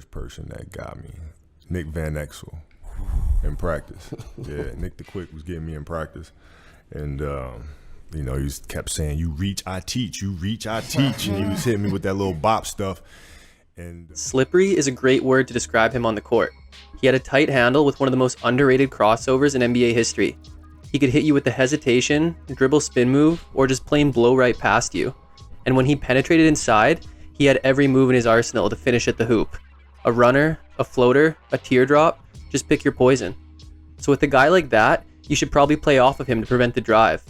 first person that got me. Nick Van Exel in practice. Yeah, Nick the Quick was getting me in practice. And, he kept saying, you reach, I teach. You reach, I teach. And he was hitting me with that little bop stuff. And slippery is a great word to describe him on the court. He had a tight handle with one of the most underrated crossovers in NBA history. He could hit you with the hesitation, dribble spin move, or just plain blow right past you. And when he penetrated inside, he had every move in his arsenal to finish at the hoop. A runner, a floater, a teardrop, just pick your poison. So with a guy like that, you should probably play off of him to prevent the drive.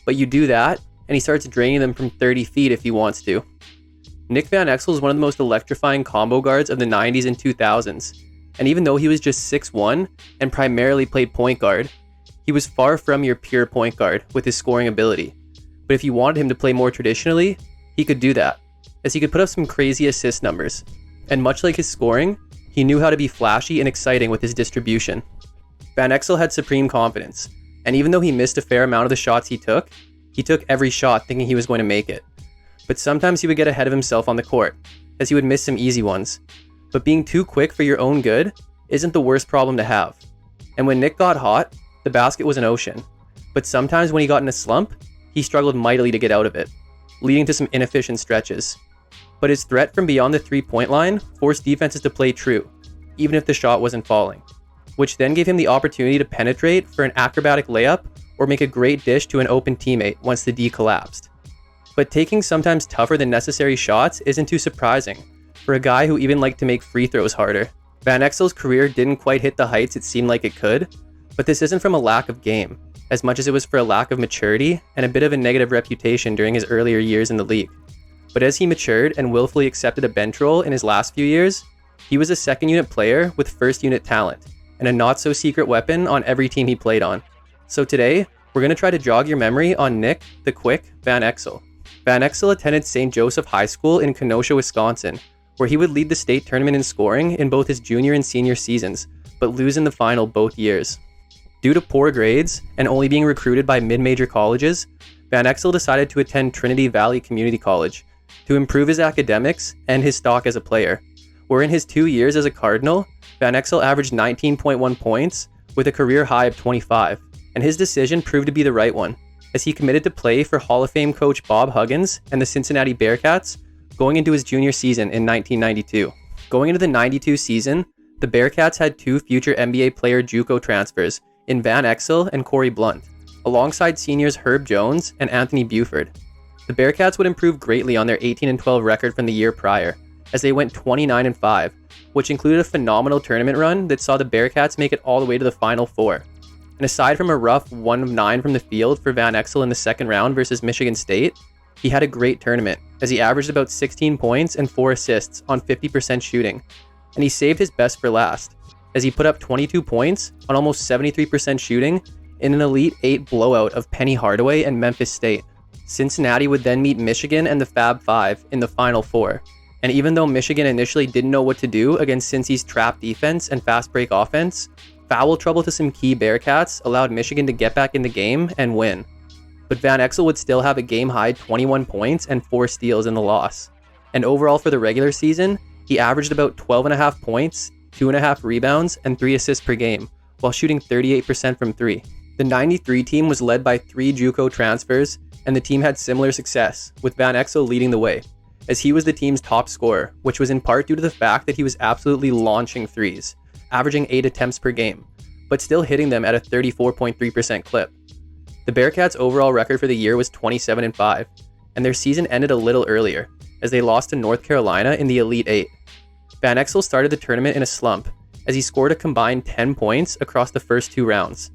But you do that, and he starts draining them from 30 feet if he wants to. Nick Van Exel is one of the most electrifying combo guards of the 90s and 2000s. And even though he was just 6'1" and primarily played point guard, he was far from your pure point guard with his scoring ability. But if you wanted him to play more traditionally, he could do that, as he could put up some crazy assist numbers. And much like his scoring, he knew how to be flashy and exciting with his distribution. Van Exel had supreme confidence, and even though he missed a fair amount of the shots he took every shot thinking he was going to make it. But sometimes he would get ahead of himself on the court, as he would miss some easy ones. But being too quick for your own good isn't the worst problem to have. And when Nick got hot, the basket was an ocean. But sometimes when he got in a slump, he struggled mightily to get out of it, leading to some inefficient stretches. But his threat from beyond the three-point line forced defenses to play true, even if the shot wasn't falling, which then gave him the opportunity to penetrate for an acrobatic layup or make a great dish to an open teammate once the D collapsed. But taking sometimes tougher than necessary shots isn't too surprising for a guy who even liked to make free throws harder. Van Exel's career didn't quite hit the heights it seemed like it could, but this isn't from a lack of game, as much as it was for a lack of maturity and a bit of a negative reputation during his earlier years in the league. But as he matured and willfully accepted a bench role in his last few years, he was a second unit player with first unit talent, and a not so secret weapon on every team he played on. So today, we're going to try to jog your memory on Nick the Quick Van Exel. Van Exel attended St. Joseph High School in Kenosha, Wisconsin, where he would lead the state tournament in scoring in both his junior and senior seasons, but lose in the final both years. Due to poor grades and only being recruited by mid-major colleges, Van Exel decided to attend Trinity Valley Community College to improve his academics and his stock as a player, where in his 2 years as a Cardinal, Van Exel averaged 19.1 points with a career high of 25, and his decision proved to be the right one, as he committed to play for Hall of Fame coach Bob Huggins and the Cincinnati Bearcats going into his junior season in 1992. Going into the 92 season, the Bearcats had two future NBA player JuCo transfers in Van Exel and Corey Blunt, alongside seniors Herb Jones and Anthony Buford. The Bearcats would improve greatly on their 18-12 record from the year prior, as they went 29-5, which included a phenomenal tournament run that saw the Bearcats make it all the way to the Final Four. And aside from a rough 1 of 9 from the field for Van Exel in the second round versus Michigan State, he had a great tournament, as he averaged about 16 points and 4 assists on 50% shooting. And he saved his best for last, as he put up 22 points on almost 73% shooting in an Elite 8 blowout of Penny Hardaway and Memphis State. Cincinnati would then meet Michigan and the Fab Five in the Final Four. And even though Michigan initially didn't know what to do against Cincy's trap defense and fast break offense, foul trouble to some key Bearcats allowed Michigan to get back in the game and win. But Van Exel would still have a game-high 21 points and 4 steals in the loss. And overall for the regular season, he averaged about 12.5 points, 2.5 rebounds, and 3 assists per game, while shooting 38% from 3. The 93 team was led by 3 JuCo transfers, and the team had similar success, with Van Exel leading the way, as he was the team's top scorer, which was in part due to the fact that he was absolutely launching threes, averaging 8 attempts per game, but still hitting them at a 34.3% clip. The Bearcats' overall record for the year was 27-5, and their season ended a little earlier, as they lost to North Carolina in the Elite 8. Van Exel started the tournament in a slump, as he scored a combined 10 points across the first 2 rounds,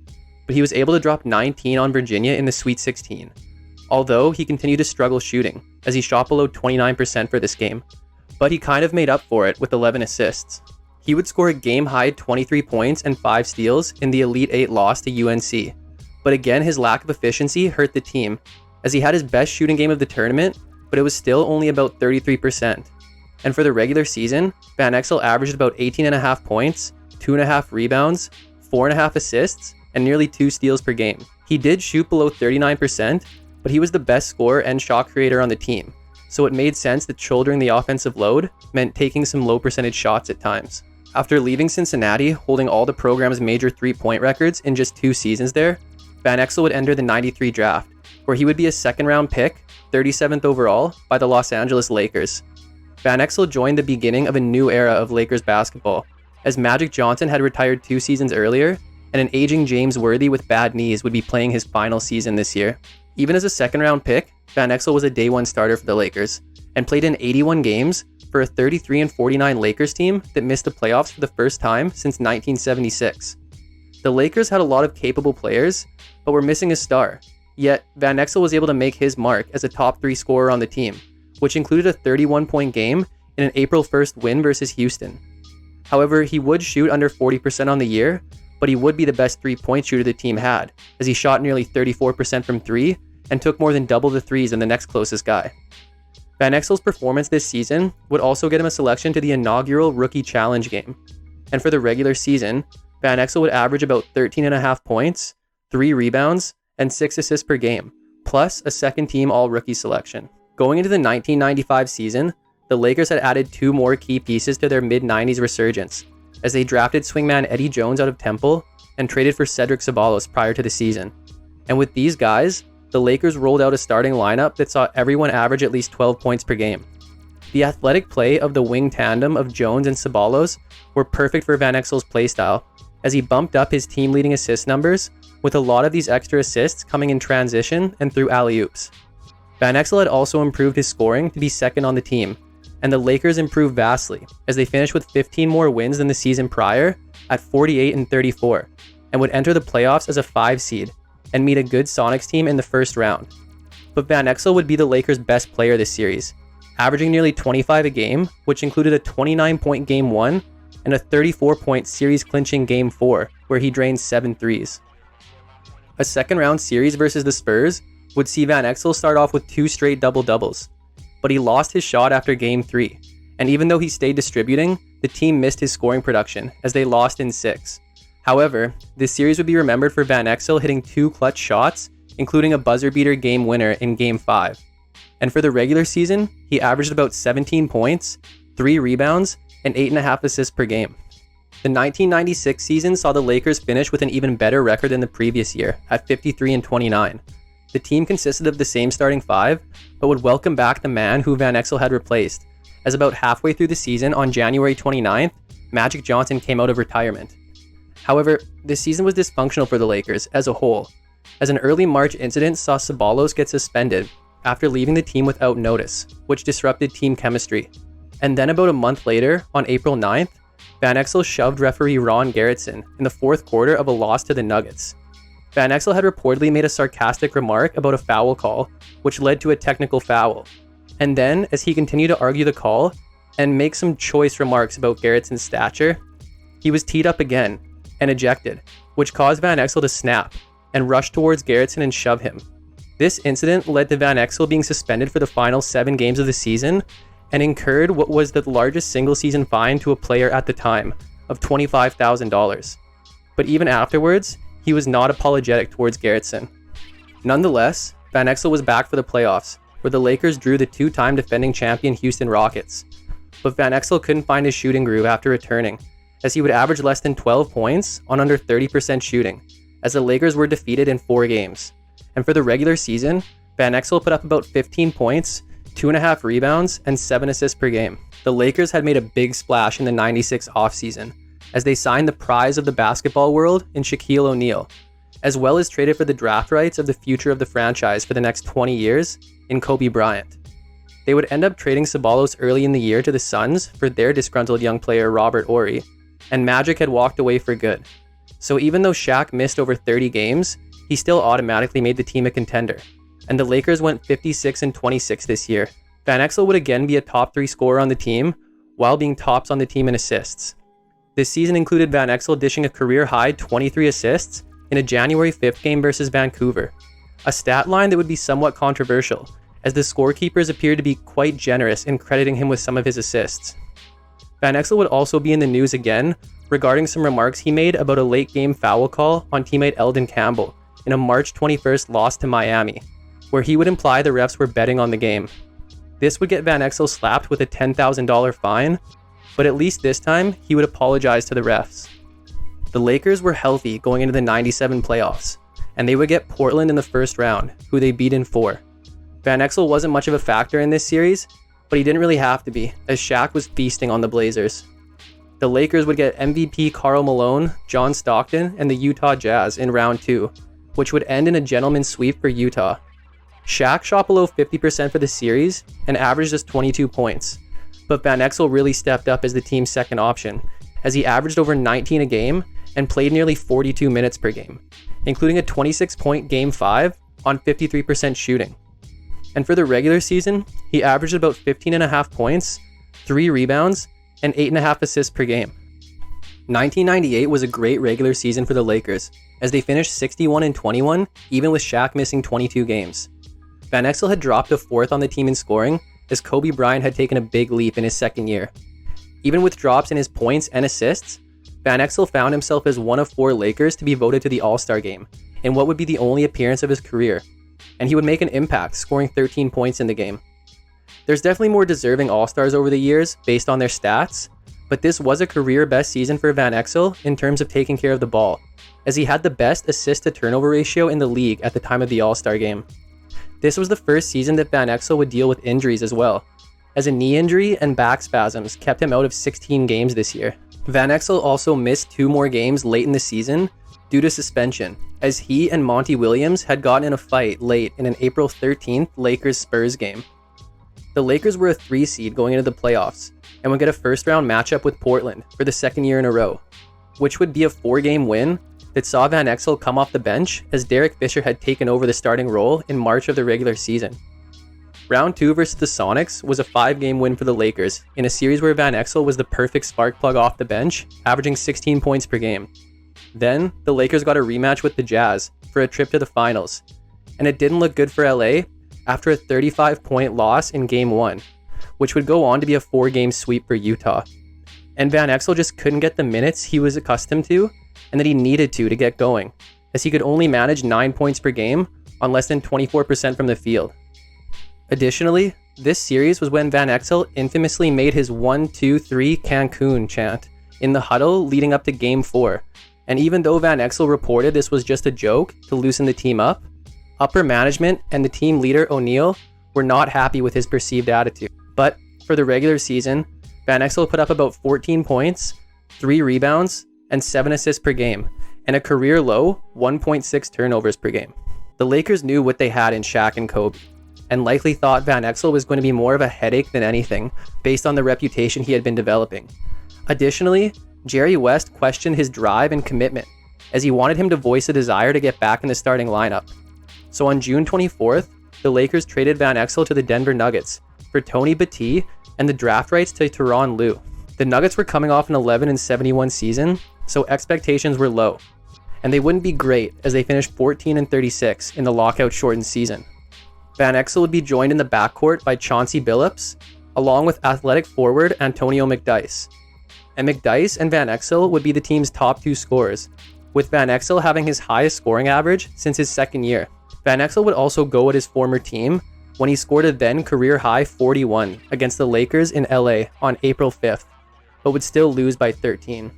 but he was able to drop 19 on Virginia in the Sweet 16, although he continued to struggle shooting, as he shot below 29% for this game, but he kind of made up for it with 11 assists. He would score a game-high 23 points and 5 steals in the Elite 8 loss to UNC, but again his lack of efficiency hurt the team, as he had his best shooting game of the tournament, but it was still only about 33%. And for the regular season, Van Exel averaged about 18.5 points, 2.5 rebounds, 4.5 assists, and nearly 2 steals per game. He did shoot below 39%, but he was the best scorer and shot creator on the team, so it made sense that shouldering the offensive load meant taking some low percentage shots at times. After leaving Cincinnati, holding all the program's major three-point records in just 2 seasons there, Van Exel would enter the '93 draft, where he would be a second-round pick, 37th overall, by the Los Angeles Lakers. Van Exel joined the beginning of a new era of Lakers basketball, as Magic Johnson had retired 2 seasons earlier, and an aging James Worthy with bad knees would be playing his final season this year. Even as a second-round pick, Van Exel was a day one starter for the Lakers, and played in 81 games for a 33-49 Lakers team that missed the playoffs for the first time since 1976. The Lakers had a lot of capable players, but were missing a star. Yet, Van Exel was able to make his mark as a top 3 scorer on the team, which included a 31-point game in an April 1st win versus Houston. However, he would shoot under 40% on the year, but he would be the best 3-point shooter the team had, as he shot nearly 34% from 3 and took more than double the threes than the next closest guy. Van Exel's performance this season would also get him a selection to the inaugural Rookie Challenge game, and for the regular season, Van Exel would average about 13.5 points, 3 rebounds, and 6 assists per game, plus a second-team All-Rookie selection. Going into the 1995 season, the Lakers had added 2 more key pieces to their mid-90s resurgence, as they drafted swingman Eddie Jones out of Temple and traded for Cedric Ceballos prior to the season. And with these guys, the Lakers rolled out a starting lineup that saw everyone average at least 12 points per game. The athletic play of the wing tandem of Jones and Ceballos were perfect for Van Exel's playstyle, as he bumped up his team-leading assist numbers, with a lot of these extra assists coming in transition and through alley-oops. Van Exel had also improved his scoring to be second on the team, and the Lakers improved vastly, as they finished with 15 more wins than the season prior at 48-34, and would enter the playoffs as a 5 seed, and meet a good Sonics team in the first round. But Van Exel would be the Lakers' best player this series, averaging nearly 25 a game, which included a 29-point Game 1 and a 34-point series-clinching Game 4, where he drained 7 threes. A second-round series versus the Spurs would see Van Exel start off with 2 straight double-doubles, but he lost his shot after Game 3, and even though he stayed distributing, the team missed his scoring production, as they lost in 6. However, this series would be remembered for Van Exel hitting 2 clutch shots, including a buzzer-beater game winner in Game 5. And for the regular season, he averaged about 17 points, 3 rebounds, and 8.5 assists per game. The 1996 season saw the Lakers finish with an even better record than the previous year, at 53-29. The team consisted of the same starting 5, but would welcome back the man who Van Exel had replaced, as about halfway through the season on January 29th, Magic Johnson came out of retirement. However, this season was dysfunctional for the Lakers as a whole, as an early March incident saw Ceballos get suspended after leaving the team without notice, which disrupted team chemistry. And then about a month later, on April 9th, Van Exel shoved referee Ron Gerritsen in the 4th quarter of a loss to the Nuggets. Van Exel had reportedly made a sarcastic remark about a foul call, which led to a technical foul. And then, as he continued to argue the call and make some choice remarks about Gerritsen's stature, he was teed up again and ejected, which caused Van Exel to snap and rush towards Gerritsen and shove him. This incident led to Van Exel being suspended for the final 7 games of the season and incurred what was the largest single-season fine to a player at the time, of $25,000. But even afterwards, he was not apologetic towards Gerritsen. Nonetheless, Van Exel was back for the playoffs, where the Lakers drew the 2-time defending champion Houston Rockets. But Van Exel couldn't find his shooting groove after returning, as he would average less than 12 points on under 30% shooting, as the Lakers were defeated in 4 games. And for the regular season, Van Exel put up about 15 points, 2.5 rebounds, and 7 assists per game. The Lakers had made a big splash in the '96 offseason, as they signed the prize of the basketball world in Shaquille O'Neal, as well as traded for the draft rights of the future of the franchise for the next 20 years in Kobe Bryant. They would end up trading Ceballos early in the year to the Suns for their disgruntled young player Robert Horry, and Magic had walked away for good. So even though Shaq missed over 30 games, he still automatically made the team a contender, and the Lakers went 56-26 this year. Van Exel would again be a top 3 scorer on the team, while being tops on the team in assists. This season included Van Exel dishing a career-high 23 assists in a January 5th game versus Vancouver, a stat line that would be somewhat controversial, as the scorekeepers appeared to be quite generous in crediting him with some of his assists. Van Exel would also be in the news again regarding some remarks he made about a late-game foul call on teammate Eldon Campbell in a March 21st loss to Miami, where he would imply the refs were betting on the game. This would get Van Exel slapped with a $10,000 fine, but at least this time, he would apologize to the refs. The Lakers were healthy going into the 97 playoffs, and they would get Portland in the first round, who they beat in 4. Van Exel wasn't much of a factor in this series, but he didn't really have to be, as Shaq was feasting on the Blazers. The Lakers would get MVP Karl Malone, John Stockton, and the Utah Jazz in round 2, which would end in a gentleman's sweep for Utah. Shaq shot below 50% for the series and averaged just 22 points, but Van Exel really stepped up as the team's second option, as he averaged over 19 a game and played nearly 42 minutes per game, including a 26-point Game 5 on 53% shooting. And for the regular season, he averaged about 15.5 points, 3 rebounds, and 8.5 assists per game. 1998 was a great regular season for the Lakers, as they finished 61-21, even with Shaq missing 22 games. Van Exel had dropped to 4th on the team in scoring, as Kobe Bryant had taken a big leap in his second year. Even with drops in his points and assists, Van Exel found himself as one of 4 Lakers to be voted to the All-Star game, in what would be the only appearance of his career, and he would make an impact, scoring 13 points in the game. There's definitely more deserving All-Stars over the years based on their stats, but this was a career best season for Van Exel in terms of taking care of the ball, as he had the best assist-to-turnover ratio in the league at the time of the All-Star game. This was the first season that Van Exel would deal with injuries as well, as a knee injury and back spasms kept him out of 16 games this year. Van Exel also missed 2 more games late in the season due to suspension, as he and Monty Williams had gotten in a fight late in an April 13th Lakers-Spurs game. The Lakers were a 3 seed going into the playoffs, and would get a first-round matchup with Portland for the second year in a row, which would be a 4-game win that saw Van Exel come off the bench as Derek Fisher had taken over the starting role in March of the regular season. Round 2 versus the Sonics was a 5-game win for the Lakers in a series where Van Exel was the perfect spark plug off the bench, averaging 16 points per game. Then, the Lakers got a rematch with the Jazz for a trip to the finals, and it didn't look good for LA after a 35-point loss in Game 1, which would go on to be a 4-game sweep for Utah. And Van Exel just couldn't get the minutes he was accustomed to and that he needed to get going, as he could only manage 9 points per game on less than 24% from the field. Additionally, this series was when Van Exel infamously made his 1-2-3 Cancun chant in the huddle leading up to Game 4, and even though Van Exel reported this was just a joke to loosen the team up, upper management and the team leader O'Neal were not happy with his perceived attitude. But for the regular season, Van Exel put up about 14 points, 3 rebounds, and 7 assists per game, and a career low 1.6 turnovers per game. The Lakers knew what they had in Shaq and Kobe, and likely thought Van Exel was going to be more of a headache than anything, based on the reputation he had been developing. Additionally, Jerry West questioned his drive and commitment, as he wanted him to voice a desire to get back in the starting lineup. So on June 24th, the Lakers traded Van Exel to the Denver Nuggets for Tony Battie and the draft rights to Tyronn Lue. The Nuggets were coming off an 11-71 season, so expectations were low, and they wouldn't be great as they finished 14-36 in the lockout-shortened season. Van Exel would be joined in the backcourt by Chauncey Billups, along with athletic forward Antonio McDyess. And McDyess and Van Exel would be the team's top 2 scorers, with Van Exel having his highest scoring average since his second year. Van Exel would also go at his former team when he scored a then career-high 41 against the Lakers in LA on April 5th, but would still lose by 13.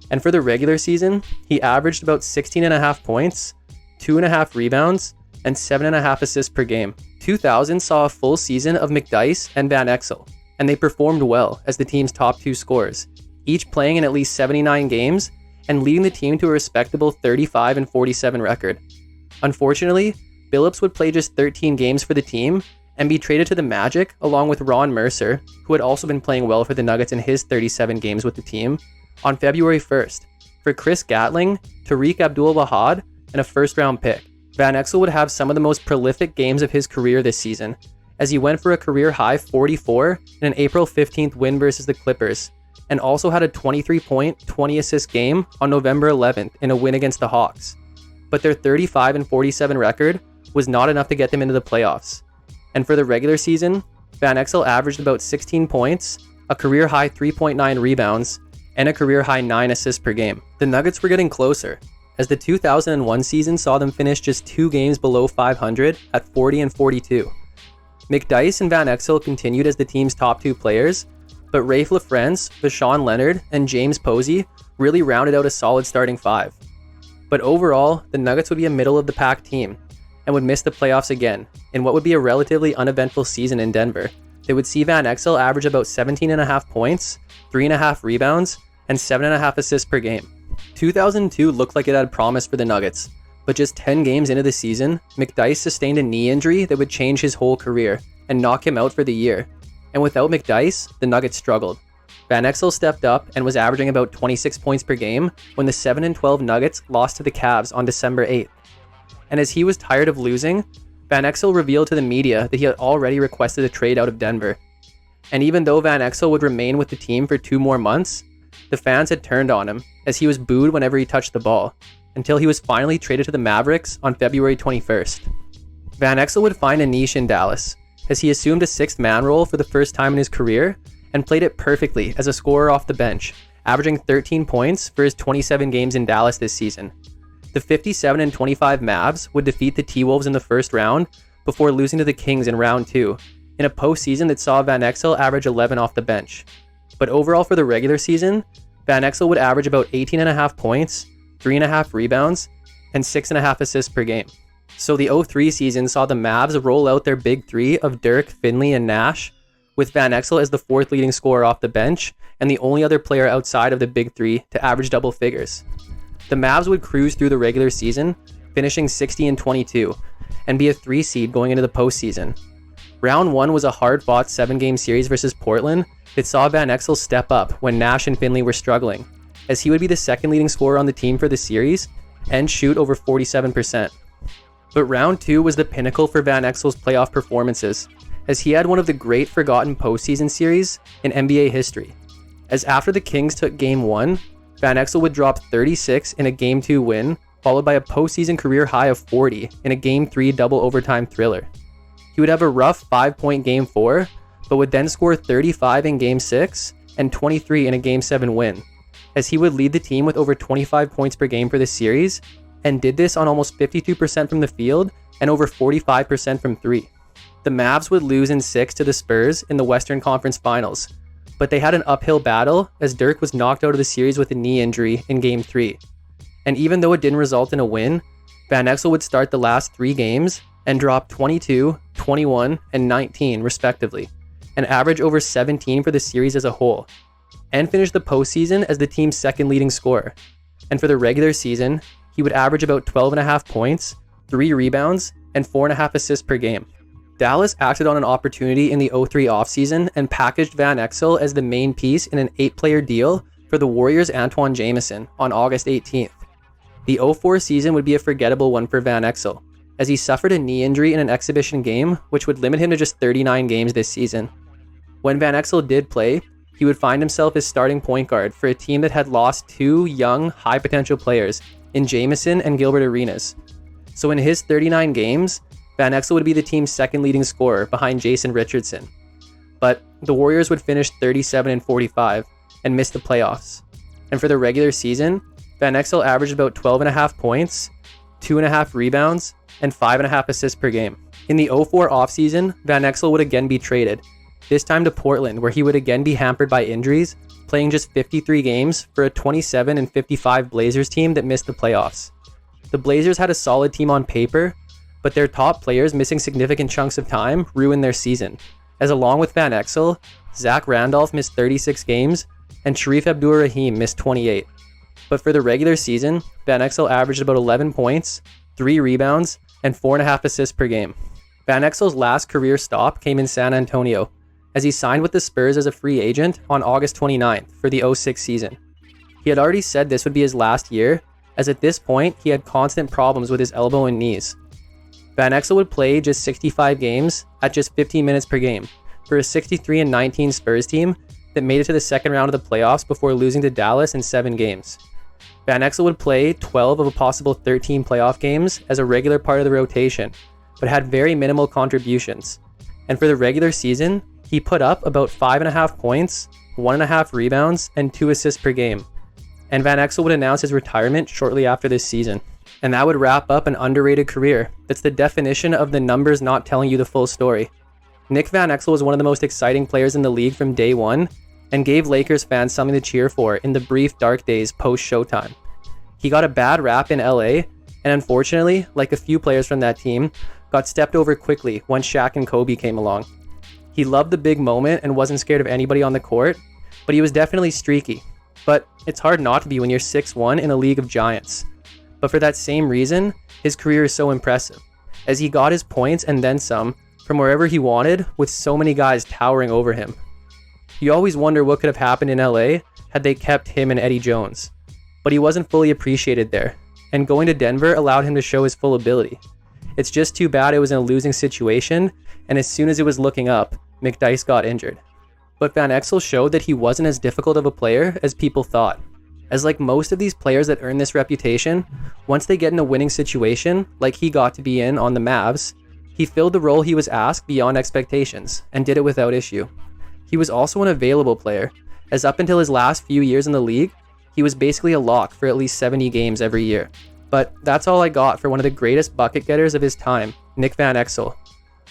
And for the regular season, he averaged about 16.5 points, 2.5 rebounds, and 7.5 assists per game. 2000 saw a full season of McDyess and Van Exel, and they performed well as the team's top 2 scorers, each playing in at least 79 games and leading the team to a respectable 35-47 record. Unfortunately, Billups would play just 13 games for the team and be traded to the Magic along with Ron Mercer, who had also been playing well for the Nuggets in his 37 games with the team, on February 1st, for Chris Gatling, Tariq Abdul-Wahad, and a first-round pick. Van Exel would have some of the most prolific games of his career this season, as he went for a career-high 44 in an April 15th win versus the Clippers, and also had a 23-point, 20-assist game on November 11th in a win against the Hawks. But their 35-47 record was not enough to get them into the playoffs. And for the regular season, Van Exel averaged about 16 points, a career-high 3.9 rebounds, and a career-high 9 assists per game. The Nuggets were getting closer, as the 2001 season saw them finish just 2 games below 500 at 40-42. McDyess and Van Exel continued as the team's top 2 players, but Rafe LaFrance, Vashawn Leonard, and James Posey really rounded out a solid starting 5. But overall, the Nuggets would be a middle-of-the-pack team and would miss the playoffs again in what would be a relatively uneventful season in Denver. They would see Van Exel average about 17.5 points, 3.5 rebounds, and 7.5 assists per game. 2002 looked like it had promise for the Nuggets, but just 10 games into the season, McDyess sustained a knee injury that would change his whole career and knock him out for the year. And without McDyess, the Nuggets struggled. Van Exel stepped up and was averaging about 26 points per game when the 7-12 Nuggets lost to the Cavs on December 8th. And as he was tired of losing, Van Exel revealed to the media that he had already requested a trade out of Denver. And even though Van Exel would remain with the team for 2 more months, the fans had turned on him as he was booed whenever he touched the ball, until he was finally traded to the Mavericks on February 21st. Van Exel would find a niche in Dallas, as he assumed a 6th man role for the first time in his career and played it perfectly as a scorer off the bench, averaging 13 points for his 27 games in Dallas this season. The 57-25 Mavs would defeat the T-Wolves in the first round before losing to the Kings in round 2, in a postseason that saw Van Exel average 11 off the bench. But overall for the regular season, Van Exel would average about 18.5 points, 3.5 rebounds, and 6.5 assists per game. So the 03 season saw the Mavs roll out their big 3 of Dirk, Finley, and Nash, with Van Exel as the 4th leading scorer off the bench and the only other player outside of the big 3 to average double figures. The Mavs would cruise through the regular season, finishing 60-22, and be a 3 seed going into the postseason. Round 1 was a hard-fought 7-game series versus Portland that saw Van Exel step up when Nash and Finley were struggling, as he would be the 2nd leading scorer on the team for the series and shoot over 47%. But round 2 was the pinnacle for Van Exel's playoff performances, as he had one of the great forgotten postseason series in NBA history. As after the Kings took Game 1, Van Exel would drop 36 in a Game 2 win, followed by a postseason career high of 40 in a Game 3 double overtime thriller. He would have a rough 5-point Game 4, but would then score 35 in Game 6 and 23 in a Game 7 win, as he would lead the team with over 25 points per game for the series, and did this on almost 52% from the field and over 45% from 3. The Mavs would lose in 6 to the Spurs in the Western Conference Finals, but they had an uphill battle as Dirk was knocked out of the series with a knee injury in Game 3. And even though it didn't result in a win, Van Exel would start the last 3 games and drop 22, 21, and 19 respectively, and average over 17 for the series as a whole, and finish the postseason as the team's 2nd leading scorer. And for the regular season, he would average about 12.5 points, 3 rebounds, and 4.5 assists per game. Dallas acted on an opportunity in the 03 offseason and packaged Van Exel as the main piece in an 8-player deal for the Warriors' Antoine Jamison on August 18th. The 04 season would be a forgettable one for Van Exel, as he suffered a knee injury in an exhibition game which would limit him to just 39 games this season. When Van Exel did play, he would find himself as starting point guard for a team that had lost 2 young, high-potential players in Jamison and Gilbert Arenas. So in his 39 games, Van Exel would be the team's 2nd leading scorer behind Jason Richardson. But the Warriors would finish 37-45 and miss the playoffs. And for the regular season, Van Exel averaged about 12.5 points, 2.5 rebounds, and 5.5 assists per game. In the 04 offseason, Van Exel would again be traded, this time to Portland, where he would again be hampered by injuries, playing just 53 games for a 27-55 Blazers team that missed the playoffs. The Blazers had a solid team on paper, but their top players missing significant chunks of time ruined their season, as along with Van Exel, Zach Randolph missed 36 games, and Sharif Abdur-Rahim missed 28. But for the regular season, Van Exel averaged about 11 points, 3 rebounds, and 4.5 assists per game. Van Exel's last career stop came in San Antonio, as he signed with the Spurs as a free agent on August 29th for the 06 season. He had already said this would be his last year, as at this point he had constant problems with his elbow and knees. Van Exel would play just 65 games at just 15 minutes per game for a 63-19 Spurs team that made it to the 2nd round of the playoffs before losing to Dallas in 7 games. Van Exel would play 12 of a possible 13 playoff games as a regular part of the rotation, but had very minimal contributions. And for the regular season, he put up about 5.5 points, 1.5 rebounds, and 2 assists per game. And Van Exel would announce his retirement shortly after this season. And that would wrap up an underrated career that's the definition of the numbers not telling you the full story. Nick Van Exel was one of the most exciting players in the league from day one and gave Lakers fans something to cheer for in the brief dark days post-Showtime. He got a bad rap in LA, and unfortunately, like a few players from that team, got stepped over quickly once Shaq and Kobe came along. He loved the big moment and wasn't scared of anybody on the court, but he was definitely streaky. But it's hard not to be when you're 6'1" in a league of giants. But for that same reason, his career is so impressive, as he got his points and then some from wherever he wanted with so many guys towering over him. You always wonder what could have happened in LA had they kept him and Eddie Jones. But he wasn't fully appreciated there, and going to Denver allowed him to show his full ability. It's just too bad it was in a losing situation, and as soon as it was looking up, McDyess got injured. But Van Exel showed that he wasn't as difficult of a player as people thought. As like most of these players that earn this reputation, once they get in a winning situation, like he got to be in on the Mavs, he filled the role he was asked beyond expectations, and did it without issue. He was also an available player, as up until his last few years in the league, he was basically a lock for at least 70 games every year. But that's all I got for one of the greatest bucket getters of his time, Nick Van Exel.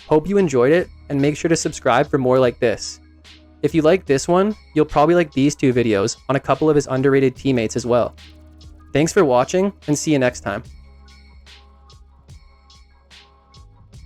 Hope you enjoyed it, and make sure to subscribe for more like this. If you like this one, you'll probably like these two videos on a couple of his underrated teammates as well. Thanks for watching, and see you next time.